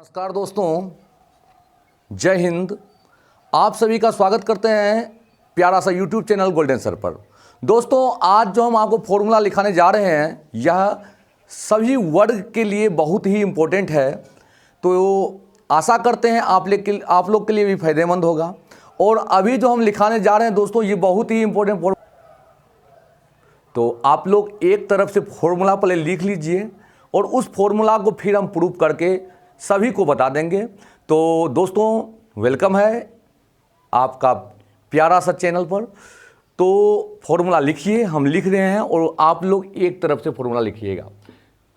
नमस्कार दोस्तों, जय हिंद। आप सभी का स्वागत करते हैं प्यारा सा यूट्यूब चैनल गोल्डन सर पर। दोस्तों, आज जो हम आपको फॉर्मूला लिखाने जा रहे हैं यह सभी वर्ग के लिए बहुत ही इम्पोर्टेंट है। तो आशा करते हैं आप लोग के लिए भी फायदेमंद होगा। और अभी जो हम लिखाने जा रहे हैं दोस्तों, ये बहुत ही इम्पोर्टेंट फॉर्मूला। तो आप लोग एक तरफ से फॉर्मूला पहले लिख लीजिए और उस फॉर्मूला को फिर हम प्रूफ करके सभी को बता देंगे। तो दोस्तों, वेलकम है आपका प्यारा सा चैनल पर। तो फॉर्मूला लिखिए, हम लिख रहे हैं और आप लोग एक तरफ से फॉर्मूला लिखिएगा।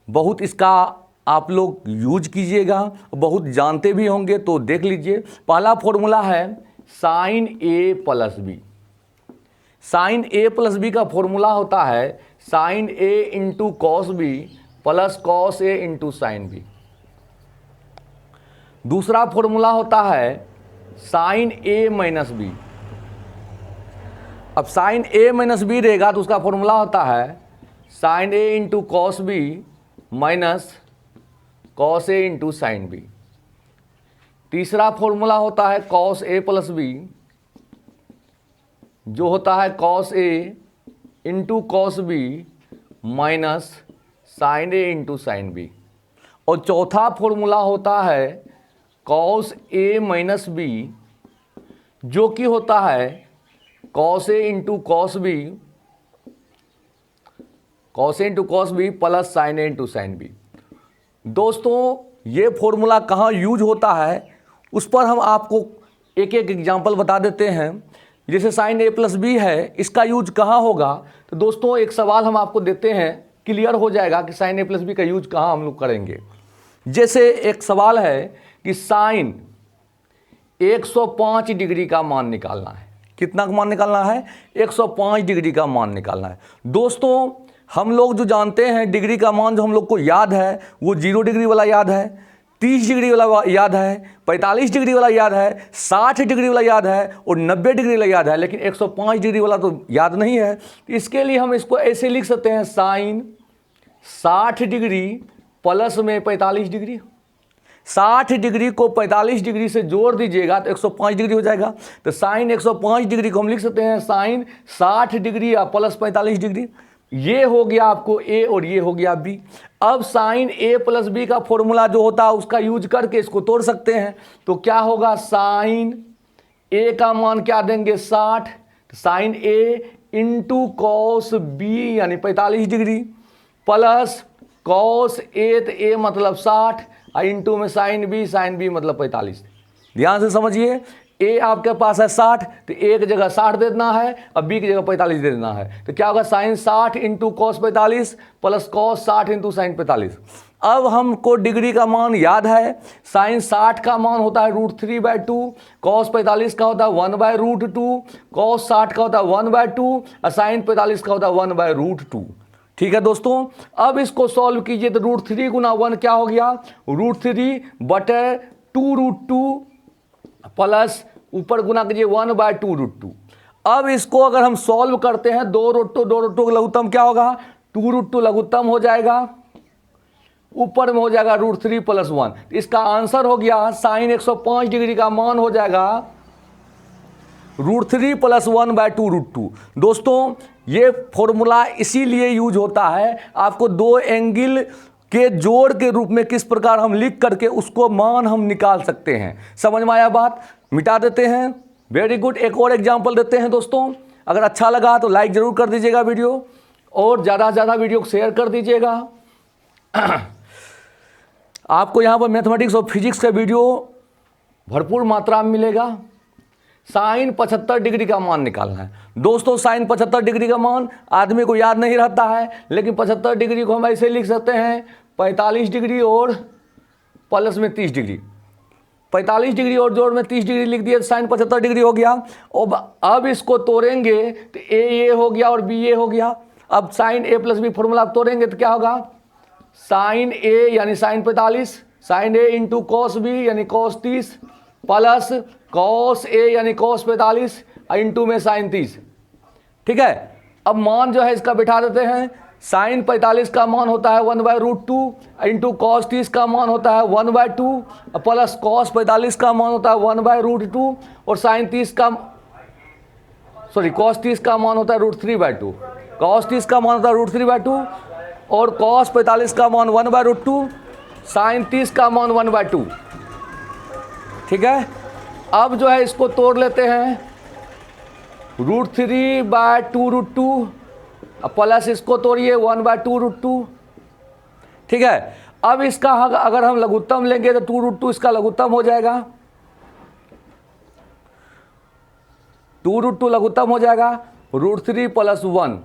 बहुत इसका आप लोग यूज कीजिएगा, बहुत जानते भी होंगे। तो देख लीजिए, पहला फॉर्मूला है sine A plus B. Sine A plus B का फॉर्मूला होता है sine A into cos B plus cos A into sine B. दूसरा फॉर्मूला होता है साइन ए माइनस बी। अब साइन ए माइनस बी रहेगा तो उसका फॉर्मूला होता है sine A into cos B minus cos A into sine B. तीसरा फॉर्मूला होता है कॉस ए प्लस बी, जो होता है cos A into cos B minus sine A into sine B. और चौथा फॉर्मूला होता है कॉस ए माइनस बी, जो कि होता है cos A into cos B, cos A into cos B plus sine A into sine B. दोस्तों, ये फॉर्मूला कहाँ यूज होता है उस पर हम आपको एक एक एग्जांपल बता देते हैं। जैसे साइन ए प्लस बी है, इसका यूज कहाँ होगा। तो दोस्तों, एक सवाल हम आपको देते हैं, क्लियर हो जाएगा कि साइन ए प्लस बी का यूज कहाँ हम लोग करेंगे। जैसे एक सवाल है कि साइन 105 डिग्री का मान निकालना है। कितना का मान निकालना है? 105 डिग्री का मान निकालना है। दोस्तों, हम लोग जो जानते हैं डिग्री का मान जो हम लोग को याद है वो 0 डिग्री वाला याद है, 30 डिग्री वाला याद है, 45 डिग्री वाला याद है, 60 डिग्री वाला याद है और 90 डिग्री वाला याद है। लेकिन 105 डिग्री वाला तो याद नहीं है। इसके लिए हम इसको ऐसे लिख सकते हैं, साइन 60 डिग्री प्लस में 45 डिग्री। 60 डिग्री को 45 डिग्री से जोड़ दीजिएगा तो 105 डिग्री हो जाएगा। तो साइन 105 डिग्री को हम लिख सकते हैं साइन 60 डिग्री या प्लस 45 डिग्री। ये हो गया आपको ए और ये हो गया बी। अब साइन ए प्लस बी का फॉर्मूला जो होता है उसका यूज करके इसको तोड़ सकते हैं। तो क्या होगा, साइन ए का मान क्या देंगे 60, sign A into cos B यानी 45 डिग्री प्लस कॉस ए, तो ए मतलब 60 और इंटू में साइन बी मतलब 45। ध्यान से समझिए, ए आपके पास है 60 तो ए की जगह 60 दे देना है और बी की जगह 45 दे देना है। तो क्या होगा, sine 60 into cos 45 plus cos 60 into sine 45। अब हमको डिग्री का मान याद है, साइन 60 का मान होता है √3/2, कॉस 45 का होता है 1/√2, कॉस 60 का होता है 1/2 और साइन 45 का होता है 1/√2। ठीक है दोस्तों, अब इसको सॉल्व कीजिए तो √3 गुना 1 क्या हो गया, √3/2√2 प्लस ऊपर गुना कीजिए 1/2√2। अब इसको अगर हम सॉल्व करते हैं, 2√2 का लघुत्तम क्या होगा, 2√2 लघुत्तम हो जाएगा, ऊपर में हो जाएगा √3 + 1। इसका आंसर हो गया साइन 105 डिग्री का मान हो जाएगा √3 + 1/2√2। दोस्तों, ये फॉर्मूला इसीलिए यूज होता है, आपको दो एंगल के जोड़ के रूप में किस प्रकार हम लिख करके उसको मान हम निकाल सकते हैं। समझ में आया बात? मिटा देते हैं। Very good. एक और एग्जांपल देते हैं दोस्तों। अगर अच्छा लगा तो लाइक जरूर कर दीजिएगा वीडियो और ज़्यादा से ज़्यादा वीडियो को शेयर कर दीजिएगा। आपको यहाँ पर मैथमेटिक्स और फिजिक्स का वीडियो भरपूर मात्रा में मिलेगा। साइन 75 डिग्री का मान निकालना है। दोस्तों, साइन 75 डिग्री का मान आदमी को याद नहीं रहता है, लेकिन 75 डिग्री को हम ऐसे लिख सकते हैं 45 डिग्री और प्लस में 30 डिग्री। 45 डिग्री और जोड़ में 30 डिग्री लिख दिया तो साइन 75 डिग्री हो गया। अब इसको तोड़ेंगे तो ए हो गया और बी हो गया। अब sine A plus B formula तोड़ेंगे तो क्या होगा, साइन ए यानी sign 45, sign A into cos B यानी कॉस 30 प्लस कॉस ए यानी कॉस 45 इंटू में साइन 30। ठीक है। अब मान जो है इसका बिठा देते हैं, साइन 45 का मान होता है 1/√2 इंटू कॉस 30 का मान होता है 1/2 प्लस कॉस 45 का मान होता है 1/√2 और साइन 30 का कॉस 30 का मान होता है √3/2। कॉस 30 का मान होता है √3/2 और कॉस 45 का मान 1/√2, साइन 30 का मान 1/2। ठीक है, अब जो है इसको तोड़ लेते हैं, √3/2√2 प्लस इसको तोड़िए 1/2√2। ठीक है, अब इसका अगर हम लघुत्तम लेंगे तो 2√2 इसका लघुत्तम हो जाएगा, 2√2 लघुत्तम हो जाएगा, √3 + 1।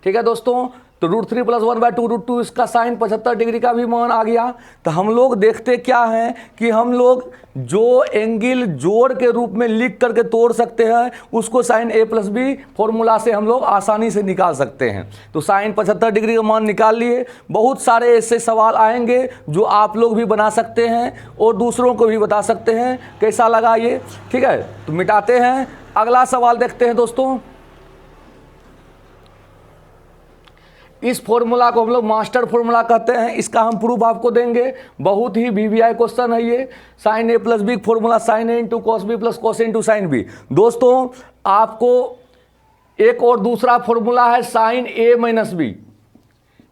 ठीक है दोस्तों, तो √3 + 1/2√2 इसका साइन 75 डिग्री का भी मान आ गया। तो हम लोग देखते क्या हैं कि हम लोग जो एंगल जोड़ के रूप में लिख करके तोड़ सकते हैं उसको साइन a + b फॉर्मूला से हम लोग आसानी से निकाल सकते हैं। तो साइन 75 डिग्री का मान निकाल लिए। बहुत सारे ऐसे सवाल आएंगे जो आप लोग भी बना सकते हैं और दूसरों को भी बता सकते हैं। कैसा लगा ये? ठीक है, तो मिटाते हैं, अगला सवाल देखते हैं दोस्तों। इस फॉर्मूला को हम लोग मास्टर फॉर्मूला कहते हैं, इसका हम प्रूफ आपको देंगे। बहुत ही वीवीआई क्वेश्चन है ये। Sine a + b formula sine a × cos b + cos a × sin b। दोस्तों आपको एक और दूसरा फॉर्मूला है sine a - b।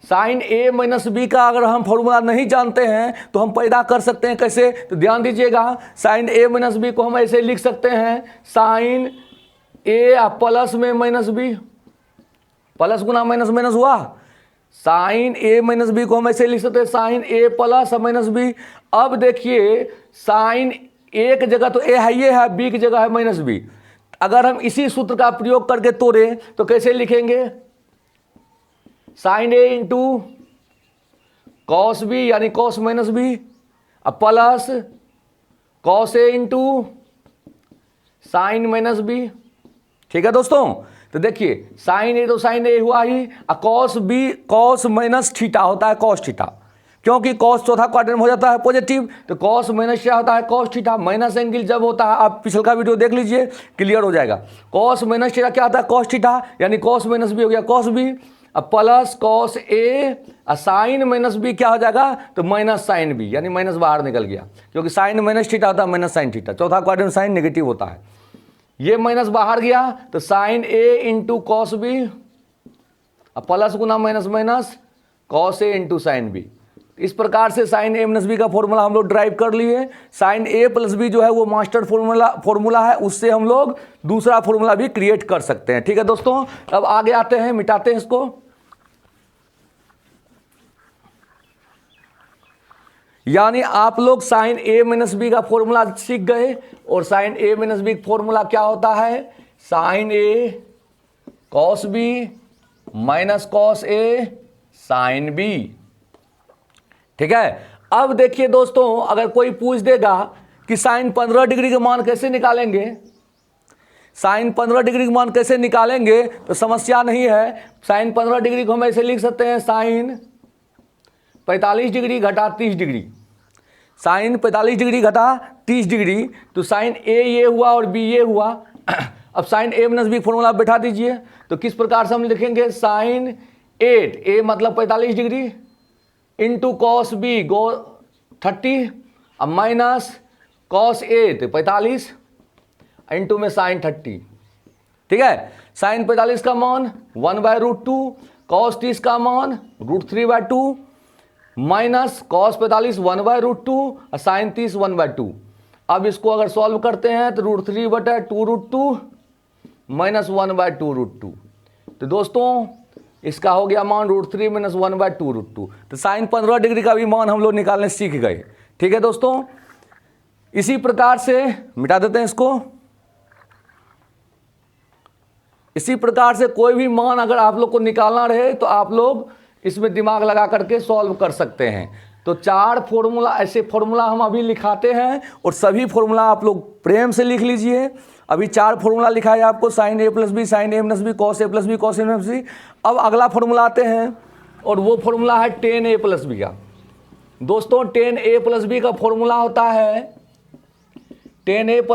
Sine a - b का अगर हम फॉर्मूला नहीं जानते हैं तो हम पैदा कर सकते हैं कैसे? तो ध्यान दीजिएगा, साइन a - b को हम ऐसे लिख सकते हैं, साइन a प्लस में -b, प्लस गुना माइनस हुआ। साइन a - b को हम ऐसे लिख सकते हैं, साइन a + -b। अब देखिए, साइन a की जगह तो a है, ये है, b की जगह है -b। अगर हम इसी सूत्र का प्रयोग करके तोड़े तो कैसे लिखेंगे? साइन a × cos b यानी cos -b plus cos a × sine -b। ठीक है दोस्तों, तो देखिए साइन a तो साइन a हुआ ही, कॉस b कॉस -θ होता है कॉस थीटा, क्योंकि कॉस चौथा क्वाड्रेंट में हो जाता है पॉजिटिव, तो कॉस माइनस क्या होता है कॉस थीटा। माइनस एंगल जब होता है, आप पिछले का वीडियो देख लीजिए, क्लियर हो जाएगा। कॉस माइनस थीटा क्या होता है कॉस थीटा, यानी कॉस -b हो गया cos b, plus cos a sine -b क्या हो जाएगा तो माइनस साइन b, यानी माइनस बाहर निकल गया, क्योंकि साइन -θ होता है माइनस साइन थीटा, चौथा क्वाड्रेंट साइन नेगेटिव होता है। ये माइनस बाहर गया तो sine a × cos b plus गुना minus cos a × sine b। इस प्रकार से साइन a - b का फॉर्मूला हम लोग ड्राइव कर लिए। साइन a + b जो है वो मास्टर फॉर्मूला है, उससे हम लोग दूसरा फॉर्मूला भी क्रिएट कर सकते हैं। ठीक है दोस्तों, अब आगे आते हैं, मिटाते हैं इसको। यानी आप लोग साइन a - b का फॉर्मूला सीख गए, और साइन a - b फॉर्मूला क्या होता है? Sine a cos b - cos a sine b। ठीक है, अब देखिए दोस्तों, अगर कोई पूछ देगा कि साइन 15 डिग्री का मान कैसे निकालेंगे, साइन 15 डिग्री का मान कैसे निकालेंगे, तो समस्या नहीं है। साइन 15 डिग्री को हम ऐसे लिख सकते हैं, साइन 45 डिग्री घटा 30 डिग्री, साइन 45 डिग्री घटा 30 डिग्री, तो साइन a ये हुआ और b ये हुआ। अब साइन a - b फॉर्मूला बैठा दीजिए, तो किस प्रकार से हम लिखेंगे? साइन 8 a मतलब 45 डिग्री इंटू कॉस b गो 30 अब माइनस कॉस a तो 45 इंटू में साइन 30। ठीक है, साइन 45 का मान 1/√2, कॉस 30 का मान √3/2 माइनस कॉस 45 1/√2 और साइन 30 1/2। अब इसको अगर सॉल्व करते हैं तो √3/2√2 माइनस 1/2√2। तो दोस्तों इसका हो गया मान √3 - 1/2√2। तो साइन 15 डिग्री का भी मान हम लोग निकालने सीख गए। ठीक है दोस्तों, इसी प्रकार से मिटा देते हैं इसको। इसी प्रकार से कोई भी मान अगर आप लोग को निकालना रहे तो आप लोग इसमें दिमाग लगा करके सॉल्व कर सकते हैं। तो 4 फॉर्मूला, ऐसे फॉर्मूला हम अभी लिखाते हैं, और सभी फॉर्मूला आप लोग प्रेम से लिख लीजिए। अभी 4 फॉर्मूला लिखा है आपको, sine a + b sine a - b cos a + b cos a - b। अब अगला फॉर्मूला आते हैं, और वो फॉर्मूला है tan a + b का। दोस्तोदोस्तों tan a + b का फॉर्मूला होता है tan a +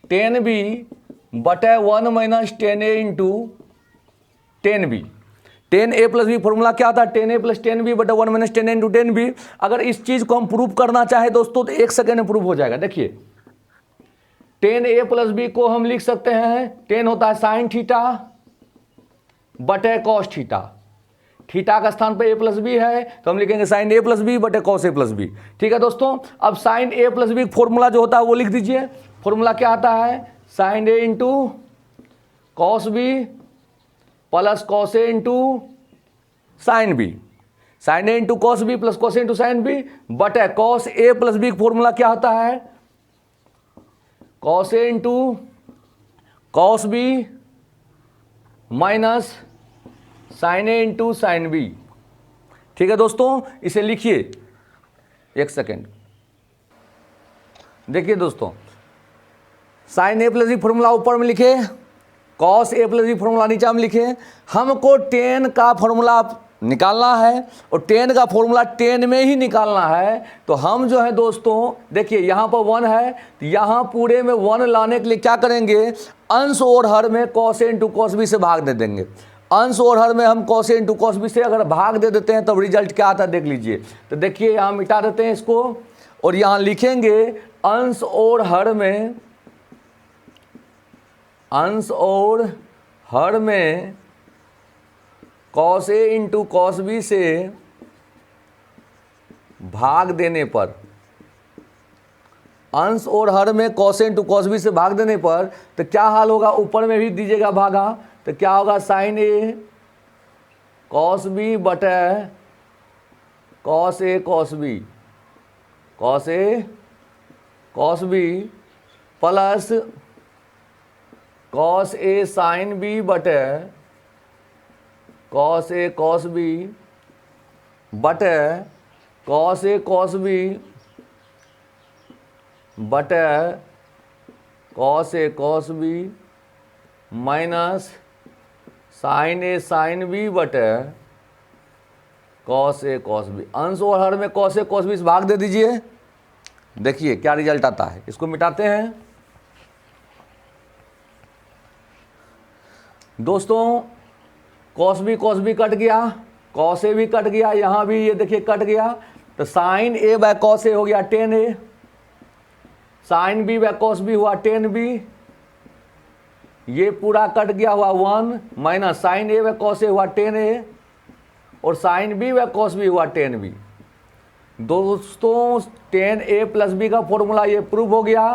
tan b बटे 1 - tan a × tan b। 10a plus B formula क्या था, 10a प्लस 10b बटा 1 माइनस 10a इंटू 10b। अगर इस चीज को हम प्रूव करना चाहे दोस्तों तो 1 सेकेंड में प्रूव हो जाएगा। देखिए 10a प्लस बी को हम लिख सकते हैं, 10 होता है साइन थीटा बटे कॉस थीटा, थीटा का स्थान पे a प्लस बी है तो हम लिखेंगे साइन a प्लस बी बटे कॉस a प्लस बी। ठीक है दोस्तों, अब sine a plus B formula जो होता है वो लिख दीजिए। फॉर्मूला क्या आता है, sine a into cos B plus cos a into sine B, sine a into cos B plus cos a into sine B बटे cos a plus B formula क्या होता है, cos a into cos B minus sine a into sine B. ठीक है दोस्तों, इसे लिखिए 1 second. देखिए दोस्तों, sine a plus B formula ऊपर में लिखे, cos a plus B formula नीचे में लिखे। हमको 10 का फॉर्मूला निकालना है और 10 का फॉर्मूला 10 में ही निकालना है। तो हम जो है दोस्तों, देखिए यहाँ पर 1 है तो यहाँ पूरे में 1 लाने के लिए क्या करेंगे, अंश और हर में cos a into cos B से भाग दे देंगे। अंश और हर में हम cos a into cos B से अगर भाग दे देते हैं तब रिजल्ट क्या आता है देख लीजिए। तो देखिए यहाँ मिटा देते हैं इसको और यहाँ लिखेंगे अंश और हर में, अंश और हर में cos a into cos B से भाग देने पर, अंश और हर में cos a into cos B से भाग देने पर तो क्या हाल होगा, ऊपर में भी दीजिएगा भागा तो क्या होगा, साइन a कॉस बी बटे cos a cos B, cos a cos B plus cos a sine B बटे कॉस a कॉस बी बटे कॉस a कॉस बी बटे cos a cos B minus sine a sine B बटे cos a cos B. अंश और हर में cos a cos B से भाग दे दीजिए। देखिए क्या रिजल्ट आता है, इसको मिटाते हैं दोस्तों। कॉस बी कट गया, कॉस a भी कट गया, यहाँ भी ये देखिए कट गया तो sine a by cos a हो गया 10a, sine b by cos b हुआ 10b, ये पूरा कट गया हुआ 1 minus sine a by cos a हुआ 10a और sine b by cos b हुआ 10b। दोस्तों 10a प्लस बी का फॉर्मूला ये प्रूव हो गया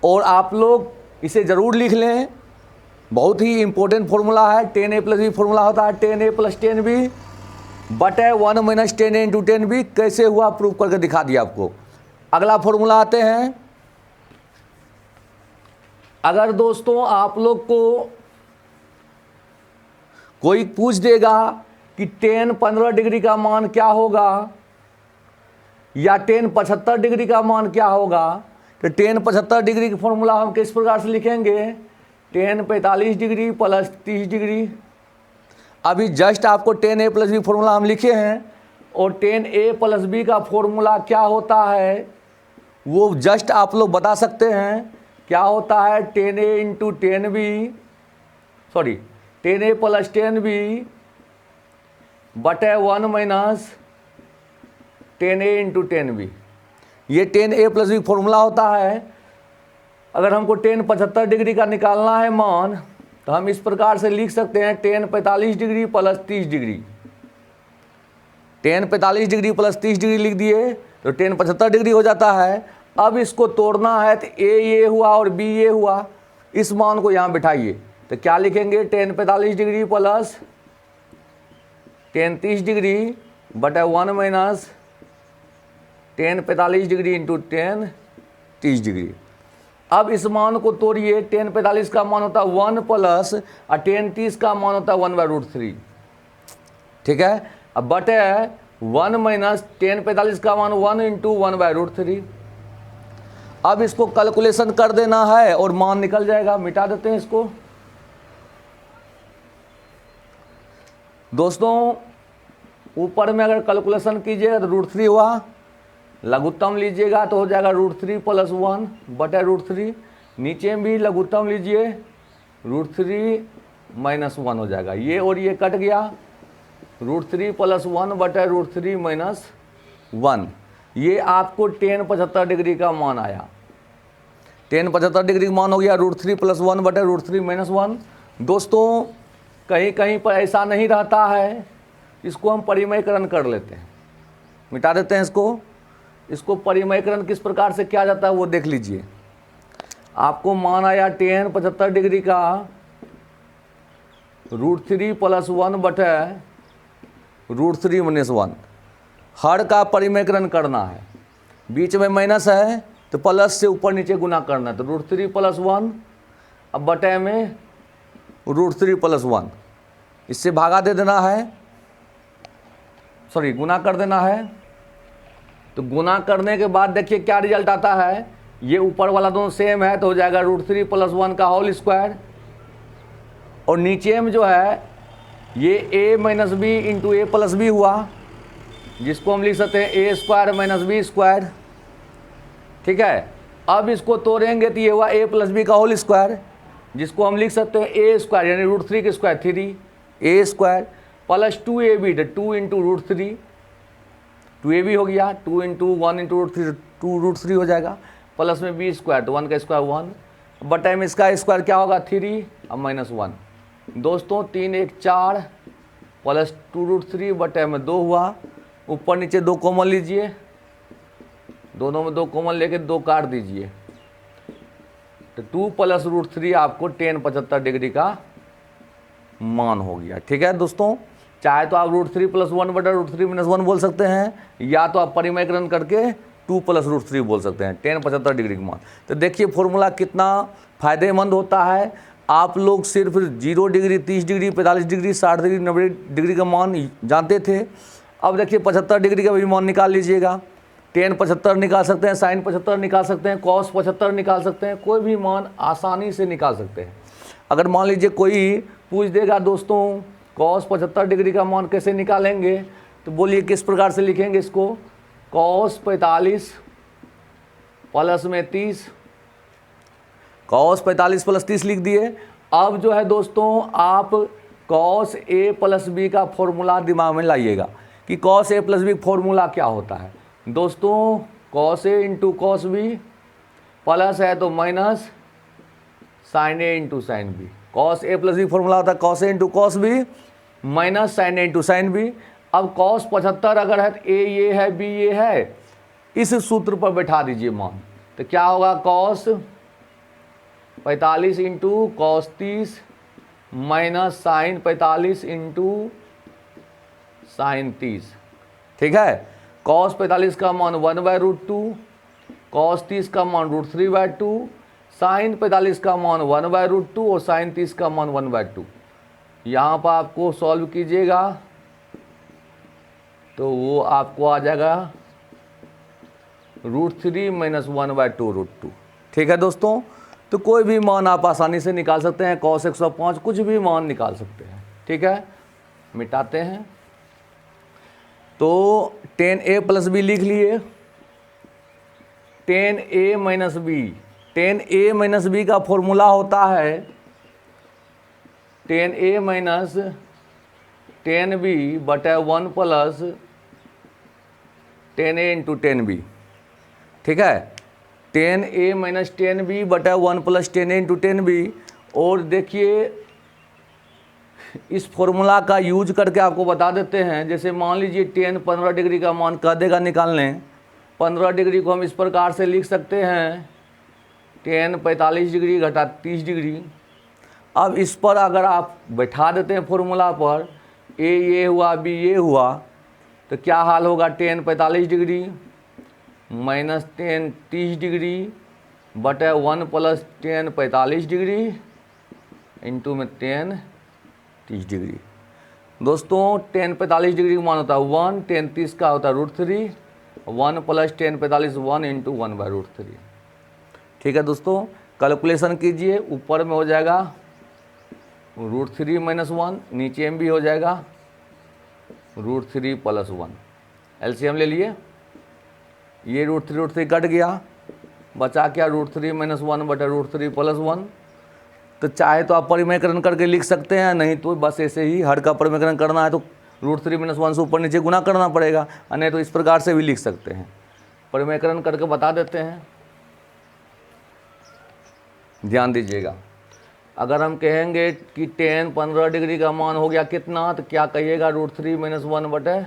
और आप लोग इसे ज़रूर लिख लें, बहुत ही इंपॉर्टेंट फॉर्मूला है। 10a प्लस बी फॉर्मूला होता है 10a प्लस 10b बटे 1 माइनस 10a इंटू 10b। कैसे हुआ प्रूव करके दिखा दिया आपको। अगला फॉर्मूला आते हैं। अगर दोस्तों आप लोग को कोई पूछ देगा कि tan 15 डिग्री का मान क्या होगा या tan 75 डिग्री का मान क्या होगा, तो tan 75 डिग्री का फॉर्मूला हम किस प्रकार से लिखेंगे, tan 45 डिग्री प्लस 30 डिग्री। अभी जस्ट आपको tan a plus B formula हम लिखे हैं और tan a प्लस बी का फॉर्मूला क्या होता है वो जस्ट आप लोग बता सकते हैं। क्या होता है, tan a into 10b, sorry tan a plus 10b बटे 1 माइनस 10a इंटू 10b। ये tan a plus B formula होता है। अगर हमको tan 75 डिग्री का निकालना है मान तो हम इस प्रकार से लिख सकते हैं tan 45 degree plus 30 degree. tan 45 degree plus 30 degree लिख दिए तो tan 75 डिग्री हो जाता है। अब इसको तोड़ना है तो a ये हुआ और b ये हुआ, इस मान को यहाँ बिठाइए तो क्या लिखेंगे, tan 45 degree plus tan 30 degree बटा 1 minus tan 45 degree into tan 30 degree. अब इस मान को तोड़िए, tan 45 का मान होता है 1 प्लस और tan 30 का मान होता है 1/√3। ठीक है, अब बटे 1 माइनस tan 45 का मान 1 इंटू 1/√3। अब इसको कैलकुलेशन कर देना है और मान निकल जाएगा। मिटा देते हैं इसको। दोस्तों ऊपर में अगर कैलकुलेशन कीजिएगा तो √3 हुआ, लघुत्तम लीजिएगा तो हो जाएगा √3 प्लस 1 बटे √3। नीचे भी लघुत्तम लीजिए √3 -1 हो जाएगा। ये और ये कट गया, √3 + 1 बटा √3 - 1। ये आपको tan 75 डिग्री का मान आया। tan 75 डिग्री का मान हो गया √3 + 1 बटा √3 - 1। दोस्तों कहीं कहीं पर ऐसा नहीं रहता है, इसको हम परिमयकरण कर लेते हैं, मिटा देते हैं इसको परिमयकरण किस प्रकार से किया जाता है वो देख लीजिए। आपको मान आया tan 75 डिग्री का √3 + 1 बटा √3 - 1। हर का परिमयकरण करना है, बीच में माइनस है तो प्लस से ऊपर नीचे गुना करना है, तो √3 + 1 अब बटे में √3 + 1, इससे भागा दे देना है, सॉरी गुना कर देना है। तो गुना करने के बाद देखिए क्या रिजल्ट आता है, ये ऊपर वाला दोनों सेम है तो हो जाएगा √3 + 1 का होल स्क्वायर, और नीचे में जो है ये a - b into a + b हुआ, जिसको हम लिख सकते हैं a² - b²। ठीक है, अब इसको तोड़ेंगे तो ये हुआ a + b का होल स्क्वायर, जिसको हम लिख सकते हैं a² यानी √3 का square 3 a² + 2ab, 2 into √3, 2ab हो गया, 2 इंटू 1 इंटू √3 2√3 हो जाएगा, प्लस में b² तो 1 का स्क्वायर 1 बटे में इसका स्क्वायर क्या होगा 3 अब -1। दोस्तों 3 × 1 = 4 प्लस 2√3 बटे में 2 हुआ, ऊपर नीचे 2 कॉमन लीजिए, दोनों में 2 कॉमन लेके 2 काट दीजिए, तो 2 + √3 आपको tan 75 डिग्री का मान हो गया। ठीक है दोस्तों, चाहे तो आप √3 + 1 बटा √3 - 1 बोल सकते हैं, या तो आप परिमयकरण करके 2 + √3 बोल सकते हैं, tan 75 डिग्री का मान। तो देखिए फॉर्मूला कितना फायदेमंद होता है। आप लोग सिर्फ 0 degree, 30 degree, 45 degree, 60 degree, 90 degree का मान जानते थे। अब देखिए 75 डिग्री का भी मान निकाल लीजिएगा, tan 75 निकाल सकते हैं, sin 75 निकाल सकते हैं, cos 75 निकाल सकते हैं, कोई भी मान आसानी से निकाल सकते हैं। अगर मान लीजिए कोई पूछ देगा दोस्तों cos 75 डिग्री का मान कैसे निकालेंगे, तो बोलिए किस प्रकार से लिखेंगे इसको, cos 45 प्लस में 30, cos 45 + 30 लिख दिए। अब जो है दोस्तों आप cos a + b का फॉर्मूला दिमाग में लाइएगा कि cos a + b फॉर्मूला क्या होता है। दोस्तों cos a into cos b plus है तो minus sin a into sin b, cos a + b formula होता है cos a into cos b minus sin a into sin b। अब cos 75 अगर है तो a ये है b ये है, इस सूत्र पर बैठा दीजिए मान, तो क्या होगा cos 45 into cos 30 minus sin 45 into sin 30। ठीक है, cos 45 का मान 1/√2, cos 30 का मान √3/2, sin 45 का मान 1/√2 और sin 30 का मान 1/2। यहाँ पर आपको सॉल्व कीजिएगा तो वो आपको आ जाएगा √3 - 1/2√2। ठीक है दोस्तों, तो कोई भी मान आप आसानी से निकाल सकते हैं, cos 105 कुछ भी मान निकाल सकते हैं। ठीक है, मिटाते हैं तो tan a + b लिख लिए, tan a - b, tan a - b का फॉर्मूला होता है tan a - tan b बटा 1 plus tan a into tan b। ठीक है, tan a - tan b बटा 1 plus tan a into tan b। और देखिए इस फॉर्मूला का यूज करके आपको बता देते हैं, जैसे मान लीजिए tan 15 डिग्री का मान कह देगा निकालने, 15 डिग्री को हम इस प्रकार से लिख सकते हैं tan 45 डिग्री घटा 30 डिग्री। अब इस पर अगर आप बैठा देते हैं फॉर्मूला पर, a ये हुआ b ये हुआ, तो क्या हाल होगा tan 45 degree minus tan 30 degree बटे 1 प्लस tan 45 डिग्री इंटू में tan 30 डिग्री। दोस्तों tan 45 डिग्री का मान होता है 1, tan 30 का होता है √3, 1 प्लस tan 45 1 इंटू 1/√3। ठीक है दोस्तों, कैलकुलेशन कीजिए, ऊपर में हो जाएगा √3 - 1, नीचे में भी हो जाएगा √3 + 1। एलसीएम ले लिए, ये √3 कट गया, बचा क्या √3 - 1 बटा √3 + 1। तो चाहे तो आप परिमेयकरण करके लिख सकते हैं, नहीं तो बस ऐसे ही हर का परिमेयकरण करना है तो √3 - 1 से ऊपर नीचे गुना करना पड़ेगा, नहीं तो इस प्रकार से भी लिख सकते हैं। परिमेयकरण करके बता देते हैं, ध्यान दीजिएगा। अगर हम कहेंगे कि tan 15 डिग्री का मान हो गया कितना, तो क्या कहिएगा √3 - 1 बटे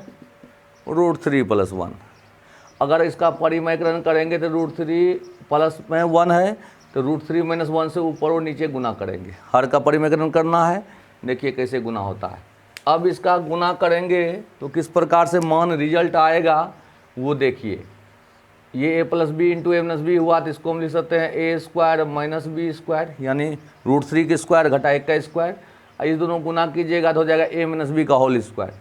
√3 + 1। अगर इसका परिमेयकरण करेंगे तो √3 प्लस में 1 है तो √3 - 1 से ऊपर और नीचे गुना करेंगे। हर का परिमेयकरण करना है, देखिए कैसे गुना होता है। अब इसका गुना करेंगे तो किस प्रकार से मान रिजल्ट आएगा वो देखिए। ये a + b × a - b हुआ, तो इसको हम लिख सकते हैं a² - b², यानी √3 के स्क्वायर घटा 1 का स्क्वायर। इस दोनों गुना कीजिएगा तो हो जाएगा a - b का होल स्क्वायर,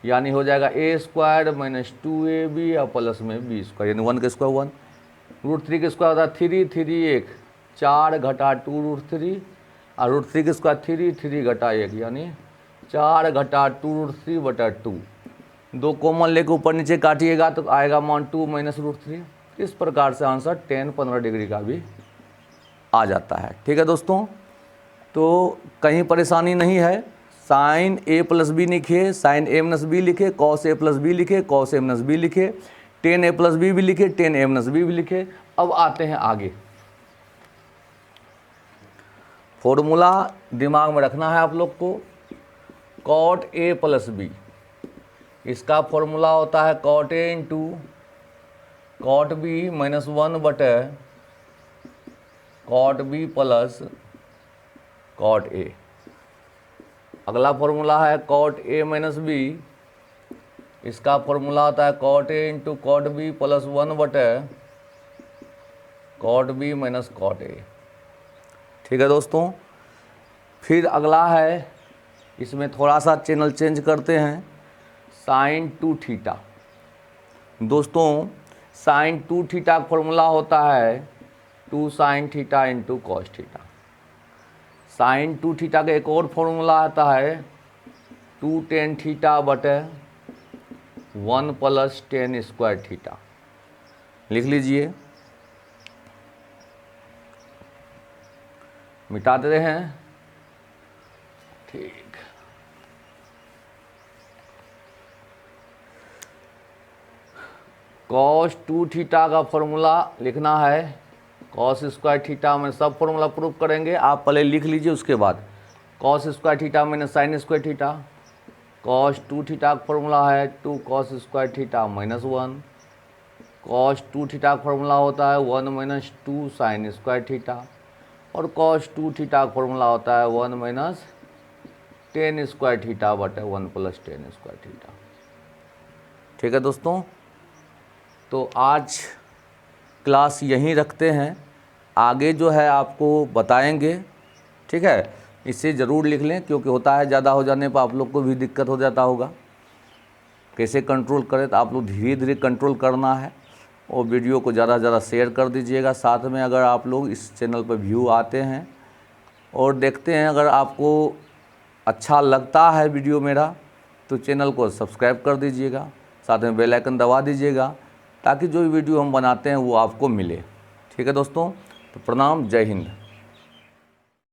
यानी हो जाएगा a² - 2ab और प्लस में b², यानी 1 का स्क्वायर 1। √3 के स्क्वायर होता है 3, 3 1, 4 घटा 2 √3, और √3 के स्क्वायर 3, 3 घटा 1, यानी 4 घटा 2 √3 बटा 2। 2 कॉमन लेके ऊपर नीचे काटिएगा तो आएगा मान 2 - √3। इस प्रकार से आंसर tan 15 डिग्री का भी आ जाता है। ठीक है दोस्तों, तो कहीं परेशानी नहीं है। sin a + b लिखे, sin a - b लिखे, cos a + b लिखे, cos a - b लिखे, tan a + b भी लिखे, tan a - b भी लिखे। अब आते हैं आगे। फॉर्मूला दिमाग में रखना है आप लोग को, cot a + b, इसका फॉर्मूला होता है cot a × cot b - 1 बटे cot b plus cot a। अगला फॉर्मूला है cot a - b, इसका फॉर्मूला होता है cot a × cot b plus 1 बटे cot b - cot a। ठीक है दोस्तों, फिर अगला है, इसमें थोड़ा सा चैनल चेंज करते हैं, sin 2θ। दोस्तों sin 2θ का फॉर्मूला होता है 2 sin θ × cos θ। sin 2θ का एक और फॉर्मूला आता है 2 tan θ बटे 1 + tan² θ। लिख लीजिए, मिटा दे रहे हैं। ठीक, cos 2θ का फॉर्मूला लिखना है cos² θ में सब फॉर्मूला प्रूव करेंगे, आप पहले लिख लीजिए, उसके बाद cos² θ - sin² θ। cos 2θ का फॉर्मूला है 2 cos² θ - 1, cos 2θ का फॉर्मूला होता है 1 - 2 sin² θ, और cos 2θ का फॉर्मूला होता है 1 - tan² θ बटे 1 + tan² θ। ठीक है दोस्तों, तो आज क्लास यहीं रखते हैं, आगे जो है आपको बताएंगे। ठीक है, इसे ज़रूर लिख लें, क्योंकि होता है ज़्यादा हो जाने पर आप लोग को भी दिक्कत हो जाता होगा, कैसे कंट्रोल करें। तो आप लोग धीरे धीरे कंट्रोल करना है, और वीडियो को ज़्यादा से ज़्यादा शेयर कर दीजिएगा। साथ में अगर आप लोग इस चैनल पर व्यू आते हैं और देखते हैं, अगर आपको अच्छा लगता है वीडियो मेरा, तो चैनल को सब्सक्राइब कर दीजिएगा, साथ में बेल आइकन दबा दीजिएगा, ताकि जो भी वीडियो हम बनाते हैं वो आपको मिले। ठीक है दोस्तों, तो प्रणाम, जय हिंद।